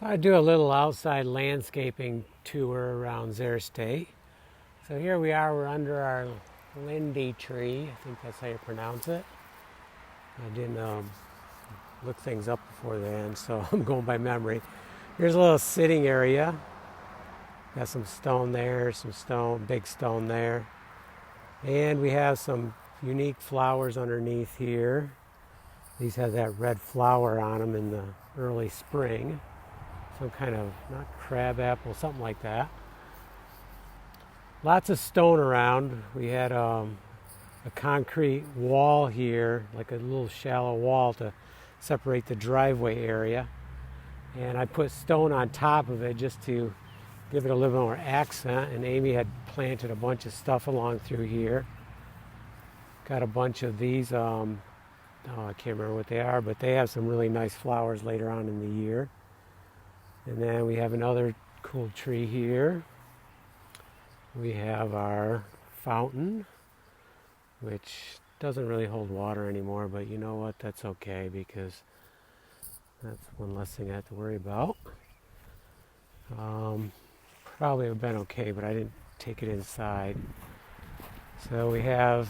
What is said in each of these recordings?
Thought I'd do a little outside landscaping tour around Zehr State. So here we are, we're under our Linden tree. I think that's how you pronounce it. I didn't look things up before then, so I'm going by memory. Here's a little sitting area. Got some stone there, some stone, big stone there. And we have some unique flowers underneath here. These have that red flower on them in the early spring. Some kind of, not crab apple, something like that. Lots of stone around. We had a concrete wall here, like a little shallow wall to separate the driveway area. And I put stone on top of it just to give it a little more accent. And Amy had planted a bunch of stuff along through here. Got a bunch of these, I can't remember what they are, but they have some really nice flowers later on in the year. And then we have another cool tree here. We have our fountain, which doesn't really hold water anymore, but you know what? That's okay because that's one less thing I have to worry about. Probably would have been okay, but I didn't take it inside. So we have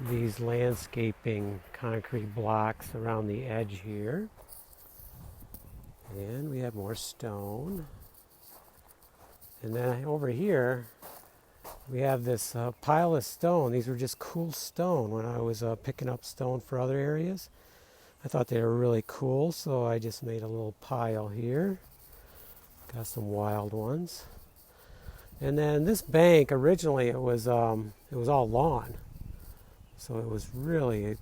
these landscaping concrete blocks around the edge here. And we have more stone. And then over here, we have this pile of stone. These were just cool stone when I was picking up stone for other areas. I thought they were really cool, so I just made a little pile here. Got some wild ones. And then this bank, originally it was all lawn. So it was really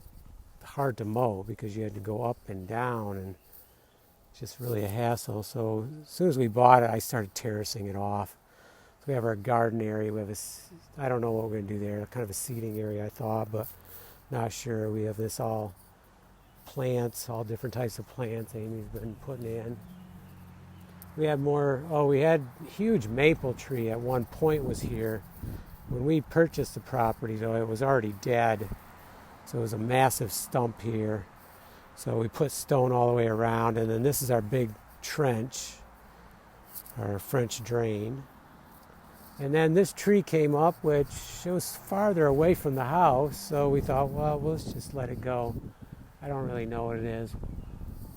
hard to mow because you had to go up and down and just really a hassle. So as soon as we bought it, I started terracing it off. So we have our garden area. We have I don't know what we're going to do there, kind of a seating area I thought, but not sure. We have this all plants, all different types of plants Amy's been putting in. We have more, we had huge maple tree at one point was here. When we purchased the property though, it was already dead. So it was a massive stump here. So we put stone all the way around, and then this is our big trench, our French drain. And then this tree came up, which it was farther away from the house, so we thought, well, let's just let it go. I don't really know what it is.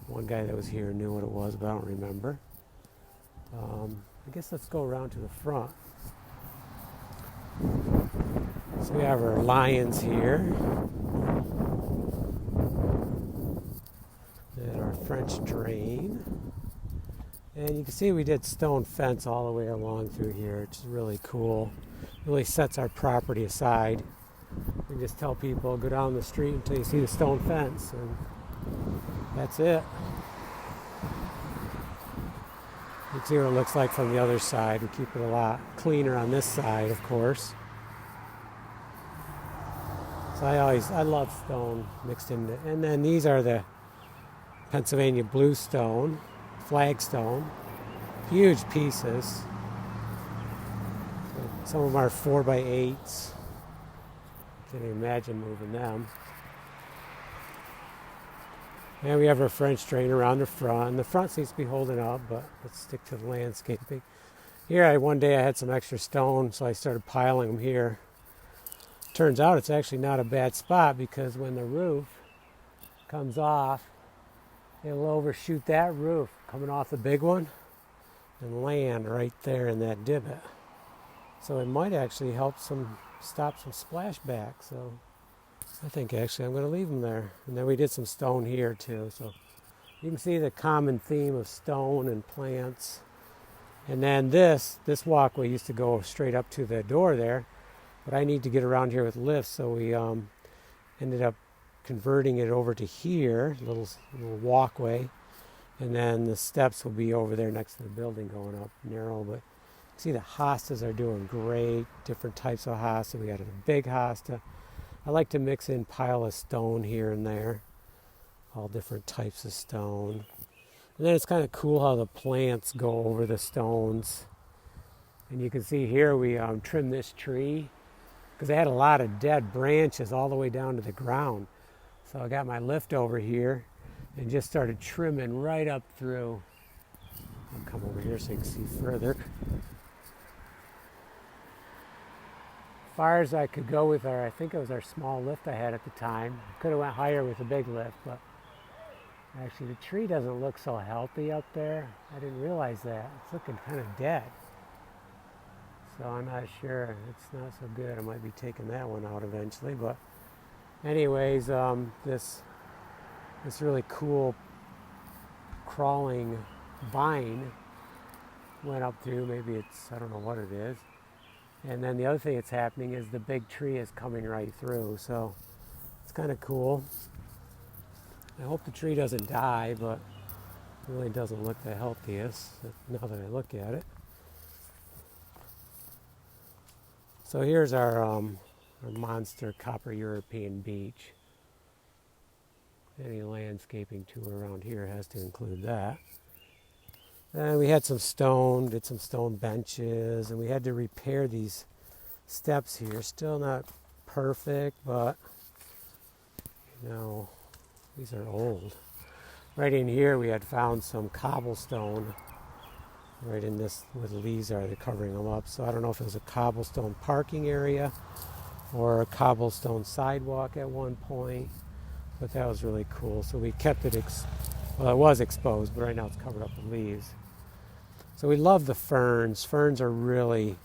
One guy that was here knew what it was, but I don't remember. I guess let's go around to the front. So we have our lions here. And our French drain. And you can see we did stone fence all the way along through here. It's really cool. Really sets our property aside. We just tell people, go down the street until you see the stone fence. And that's it. You can see what it looks like from the other side. We keep it a lot cleaner on this side, of course. So I love stone mixed in. And then these are the Pennsylvania bluestone, flagstone, huge pieces. Some of them are 4x8s. Can't imagine moving them. And we have our French drain around the front. The front seems to be holding up, but let's stick to the landscaping. Here, one day I had some extra stone, so I started piling them here. Turns out it's actually not a bad spot because when the roof comes off, it'll overshoot that roof coming off the big one and land right there in that divot. So it might actually help stop some splashback. So I think actually I'm going to leave them there. And then we did some stone here too. So you can see the common theme of stone and plants. And then this walkway used to go straight up to the door there. But I need to get around here with lifts, so we ended up converting it over to here, little walkway, and then the steps will be over there next to the building going up narrow. But see the hostas are doing great, different types of hosta. We got a big hosta. I like to mix in pile of stone here and there, all different types of stone. And then it's kind of cool how the plants go over the stones. And you can see here we trimmed this tree because they had a lot of dead branches all the way down to the ground. So I got my lift over here and just started trimming right up through I'll come over here so you can see further. Far as I could go with our, I think it was our small lift I had at the time. Could have went higher with a big lift, but actually the tree doesn't look so healthy up there. I didn't realize that. It's looking kind of dead. So I'm not sure. It's not so good. I might be taking that one out eventually. But anyways, this really cool crawling vine went up through. Maybe it's, I don't know what it is. And then the other thing that's happening is the big tree is coming right through. So it's kind of cool. I hope the tree doesn't die, but it really doesn't look the healthiest now that I look at it. So here's our monster copper European beech. Any landscaping tour around here has to include that. And we had some stone, did some stone benches, and we had to repair these steps here. Still not perfect, but you know, these are old. Right in here we had found some cobblestone right in this where the leaves are, they're covering them up. So I don't know if it was a cobblestone parking area or a cobblestone sidewalk at one point, but that was really cool. So we kept it, well, it was exposed, but right now it's covered up with leaves. So we love the ferns. Ferns are really,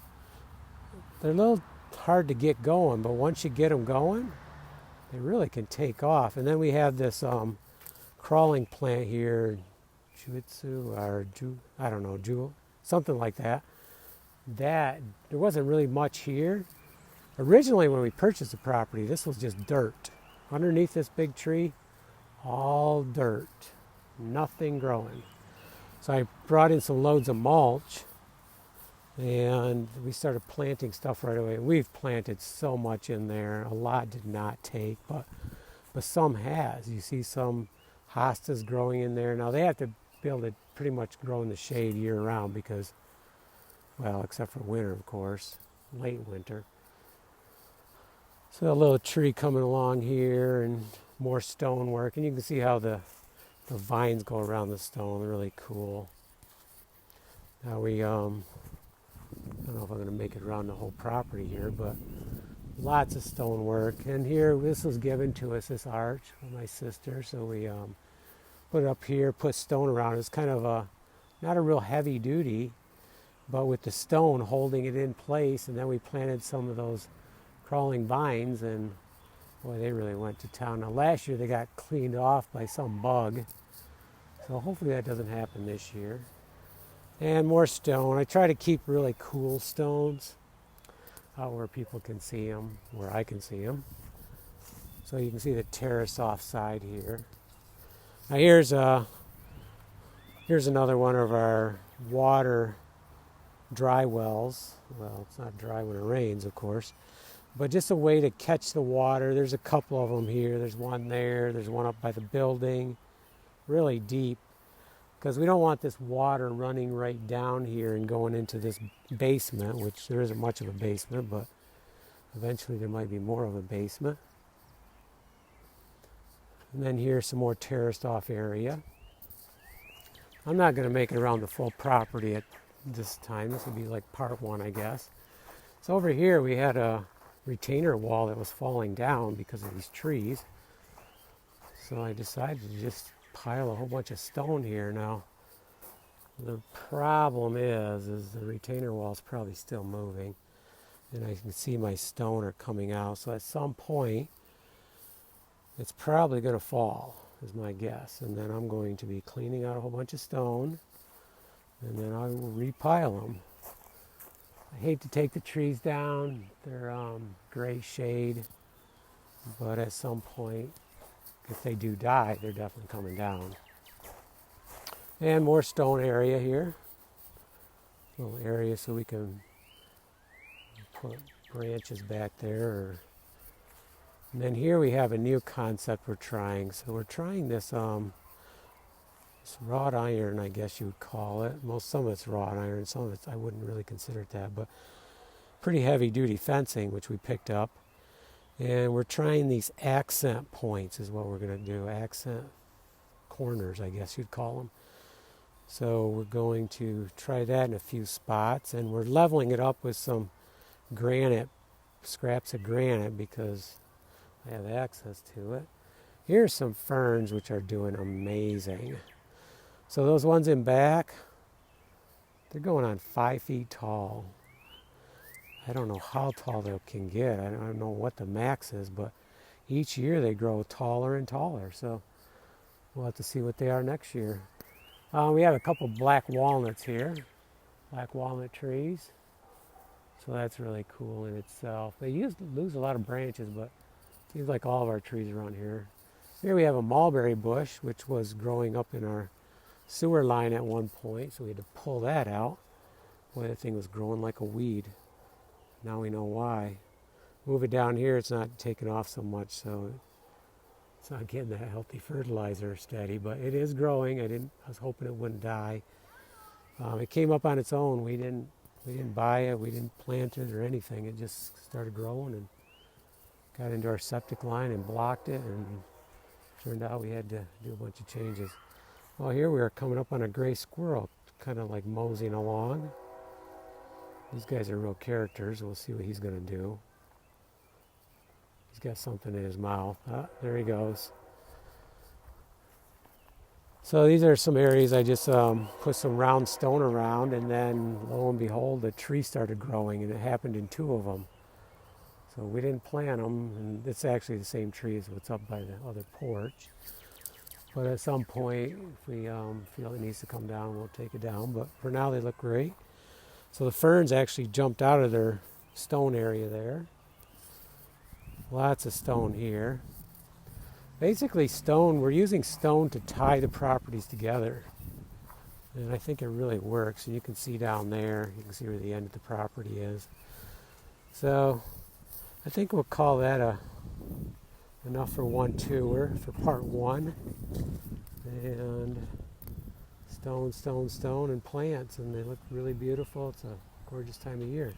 they're a little hard to get going, but once you get them going, they really can take off. And then we have this crawling plant here, I don't know, something like that. That, there wasn't really much here. Originally when we purchased the property, this was just dirt. Underneath this big tree, all dirt, nothing growing. So I brought in some loads of mulch and we started planting stuff right away. We've planted so much in there. A lot did not take, but some has. You see some hostas growing in there. Now they have to be able to pretty much grow in the shade year round because, well, except for winter, of course, late winter. So a little tree coming along here and more stone work. And you can see how the vines go around the stone. They're really cool. Now we, I don't know if I'm going to make it around the whole property here, but lots of stone work. And here, this was given to us, this arch, by my sister. So we put it up here, put stone around it. It's kind of not a real heavy duty, but with the stone holding it in place. And then we planted some of those crawling vines, and boy, they really went to town. Now last year they got cleaned off by some bug, so hopefully that doesn't happen this year. And more stone. I try to keep really cool stones out where people can see them, where I can see them. So you can see the terrace offside here. Now here's another one of our water dry wells. Well, it's not dry when it rains, of course, but just a way to catch the water. There's a couple of them here. There's one there. There's one up by the building, really deep, because we don't want this water running right down here and going into this basement, which there isn't much of a basement, but eventually there might be more of a basement. And then here's some more terraced off area. I'm not going to make it around the full property at this time. This would be like part one, I guess. So over here we had a retainer wall that was falling down because of these trees. So I decided to just pile a whole bunch of stone here. Now the problem is the retainer wall is probably still moving, and I can see my stone are coming out. So at some point it's probably going to fall, is my guess. And then I'm going to be cleaning out a whole bunch of stone, and then I will repile them. I hate to take the trees down. They're gray shade, but at some point, if they do die, they're definitely coming down. And more stone area here. Little area so we can put branches back there. And then here we have a new concept we're trying. So we're trying this wrought iron, I guess you would call it. Some of it's wrought iron, some of it's, I wouldn't really consider it that, but pretty heavy duty fencing, which we picked up. And we're trying these accent points is what we're going to do. Accent corners, I guess you'd call them. So we're going to try that in a few spots, and we're leveling it up with some granite, scraps of granite, because I have access to it. Here's some ferns which are doing amazing. So those ones in back, they're going on 5 feet tall. I don't know how tall they can get. I don't know what the max is, but each year they grow taller and taller. So we'll have to see what they are next year. We have a couple black walnuts here, black walnut trees. So that's really cool in itself. They lose a lot of branches, but it seems like all of our trees around here. Here we have a mulberry bush, which was growing up in our sewer line at one point, so we had to pull that out. Boy, that thing was growing like a weed. Now we know why. Move it down here, it's not taking off so much, so it's not getting that healthy fertilizer steady, but it is growing. I was hoping it wouldn't die. It came up on its own. We didn't buy it, we didn't plant it or anything. It just started growing and got into our septic line and blocked it, and turned out we had to do a bunch of changes. Well, here we are coming up on a gray squirrel, kind of like moseying along. These guys are real characters. We'll see what he's going to do. He's got something in his mouth. There he goes. So these are some areas I just put some round stone around, and then lo and behold, a tree started growing, and it happened in 2 of them. So we didn't plant them, and it's actually the same tree as what's up by the other porch. But at some point, if we feel it needs to come down, we'll take it down. But for now, they look great. So the ferns actually jumped out of their stone area there. Lots of stone here. Basically stone, we're using stone to tie the properties together. And I think it really works. And you can see down there, you can see where the end of the property is. So I think we'll call that enough for one tour, for part 1. And stone, stone, stone, and plants. And they look really beautiful. It's a gorgeous time of year.